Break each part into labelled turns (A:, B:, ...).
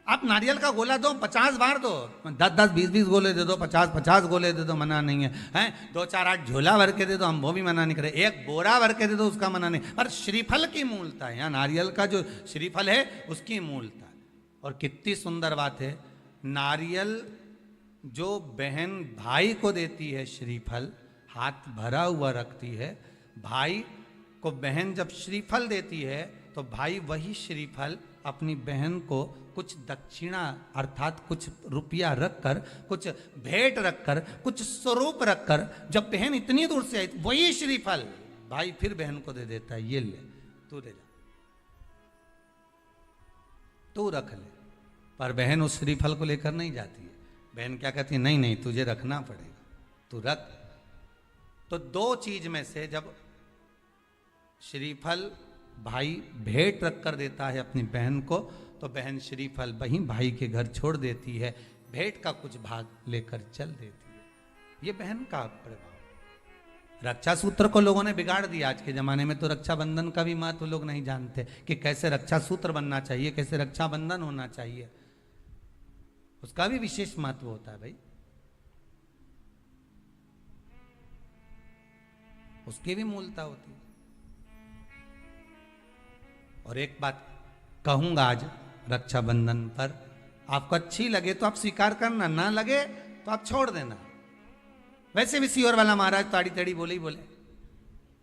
A: आप नारियल का गोला दो 50 बार दो, 10-10, 20-20 गोले दे दो, 50-50 गोले दे दो, मना नहीं है, हैं 2-4-8 झोला भर के दे दो, हम वो भी मना नहीं करे, एक बोरा भर के दे दो, उसका मना नहीं। पर श्रीफल की मूलता है, यहाँ नारियल का जो श्रीफल है उसकी मूलता है। और कितनी सुंदर बात है, नारियल जो बहन भाई को देती है श्रीफल, हाथ भरा हुआ रखती है, भाई को बहन जब श्रीफल देती है तो भाई वही श्रीफल अपनी बहन को कुछ दक्षिणा अर्थात कुछ रुपया रखकर, कुछ भेंट रखकर, कुछ स्वरूप रखकर, जब बहन इतनी दूर से आई वही श्रीफल भाई फिर बहन को दे देता है, ये ले तू ले जा, तू रख ले। पर बहन उस श्रीफल को लेकर नहीं जाती है, बहन क्या कहती है, नहीं नहीं तुझे रखना पड़ेगा, तू रख। तो दो चीज में से जब श्रीफल भाई भेंट रख कर देता है अपनी बहन को, तो बहन श्रीफल वहीं भाई के घर छोड़ देती है, भेंट का कुछ भाग लेकर चल देती है। ये बहन का प्रभाव। रक्षा सूत्र को लोगों ने बिगाड़ दिया आज के जमाने में, तो रक्षाबंधन का भी महत्व लोग नहीं जानते कि कैसे रक्षा सूत्र बनना चाहिए, कैसे रक्षाबंधन होना चाहिए, उसका भी विशेष महत्व होता है भाई, उसकी भी मूलता होती है। और एक बात कहूंगा आज रक्षाबंधन पर, आपको अच्छी लगे तो आप स्वीकार करना, ना लगे तो आप छोड़ देना। वैसे भी सीहोर वाला महाराज ताड़ी तड़ी बोले ही बोले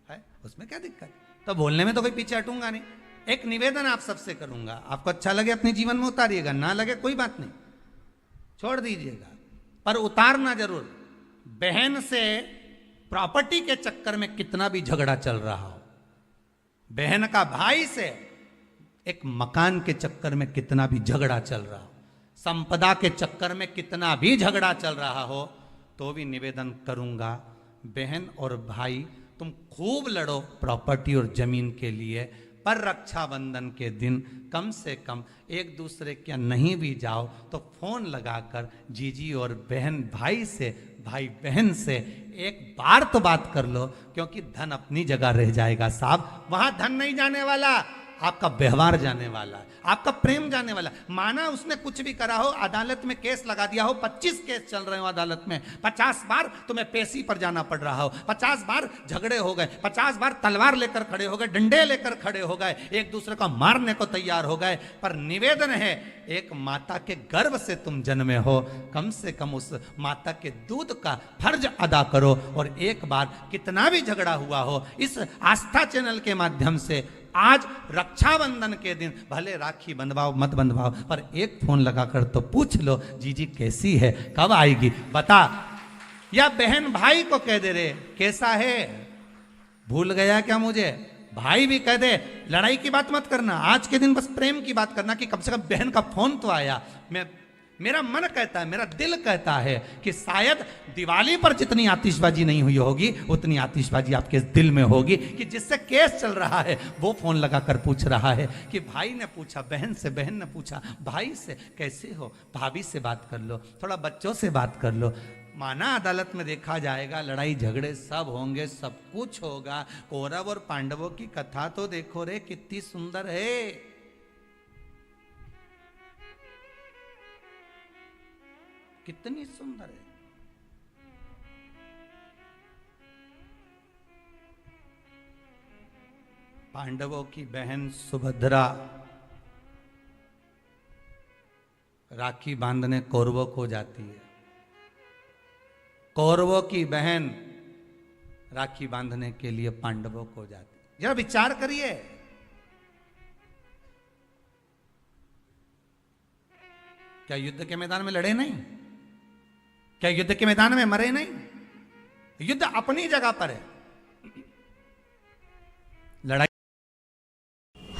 A: है, उसमें क्या दिक्कत, तो बोलने में तो कोई पीछे हटूंगा नहीं। एक निवेदन आप सबसे करूंगा, आपको अच्छा लगे अपने जीवन में उतारिएगा, ना लगे कोई बात नहीं, छोड़ दीजिएगा, पर उतारना जरूर। बहन से प्रॉपर्टी के चक्कर में कितना भी झगड़ा चल रहा हो, बहन का भाई से एक मकान के चक्कर में कितना भी झगड़ा चल रहा हो, संपदा के चक्कर में कितना भी झगड़ा चल रहा हो, तो भी निवेदन करूंगा, बहन और भाई तुम खूब लड़ो प्रॉपर्टी और जमीन के लिए, पर रक्षाबंधन के दिन कम से कम एक दूसरे के नहीं भी जाओ तो फोन लगाकर जीजी और बहन भाई से, भाई बहन से एक बार तो बात कर लो, क्योंकि धन अपनी जगह रह जाएगा साहब, वहां धन नहीं जाने वाला, आपका व्यवहार जाने वाला है, आपका प्रेम जाने वाला। माना उसने कुछ भी करा हो, अदालत में केस लगा दिया हो, 25 केस चल रहे हो अदालत में, 50 बार तुम्हें पेशी पर जाना पड़ रहा हो, 50 बार झगड़े हो गए, 50 बार तलवार लेकर खड़े हो गए, डंडे लेकर खड़े हो गए, एक दूसरे को मारने को तैयार हो गए, पर निवेदन है एक माता के गर्भ से तुम जन्मे हो, कम से कम उस माता के दूध का फर्ज अदा करो। और एक बार कितना भी झगड़ा हुआ हो, इस आस्था चैनल के माध्यम से आज रक्षाबंधन के दिन भले राखी बंधवाओ मत बंधवाओ, पर एक फोन लगाकर तो पूछ लो जीजी कैसी है, कब आएगी बता, या बहन भाई को कह दे रे कैसा है, भूल गया क्या मुझे, भाई भी कह दे लड़ाई की बात मत करना, आज के दिन बस प्रेम की बात करना कि कम से कम बहन का फोन तो आया। मेरा मन कहता है, मेरा दिल कहता है कि शायद दिवाली पर जितनी आतिशबाजी नहीं हुई होगी उतनी आतिशबाजी आपके दिल में होगी, कि जिससे केस चल रहा है वो फोन लगाकर पूछ रहा है कि भाई ने पूछा बहन से, बहन ने पूछा भाई से कैसे हो, भाभी से बात कर लो, थोड़ा बच्चों से बात कर लो। माना अदालत में देखा जाएगा, लड़ाई झगड़े सब होंगे, सब कुछ होगा, कौरव और पांडवों की कथा तो देखो रे कितनी सुंदर है, कितनी सुंदर है। पांडवों की बहन सुभद्रा राखी बांधने कौरवों को जाती है, कौरवों की बहन राखी बांधने के लिए पांडवों को जाती है। जरा विचार करिए, क्या युद्ध के मैदान में लड़े नहीं, क्या युद्ध के मैदान में मरे नहीं, युद्ध अपनी जगह पर है, लड़ाई।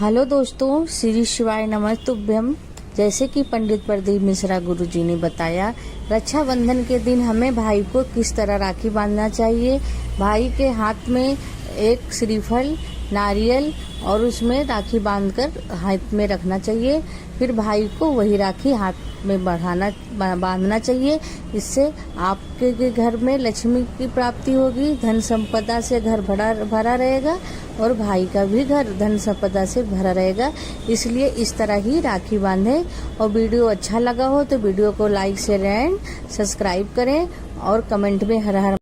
B: हेलो दोस्तों, श्री शिवाय नमस्तुभ्यम। जैसे कि पंडित प्रदीप मिश्रा गुरुजी ने बताया, रक्षाबंधन के दिन हमें भाई को किस तरह राखी बांधना चाहिए। भाई के हाथ में एक श्रीफल नारियल और उसमें राखी बांधकर हाथ में रखना चाहिए। फिर भाई को वही राखी हाथ में बांधना चाहिए। इससे आपके घर में लक्ष्मी की प्राप्ति होगी, धन संपदा से घर भरा रहेगा और भाई का भी घर धन संपदा से भरा रहेगा। इसलिए इस तरह ही राखी बांधें। और वीडियो अच्छा लगा हो तो वीडियो को लाइक शेयर एंड सब्सक्राइब करें और कमेंट में हर हर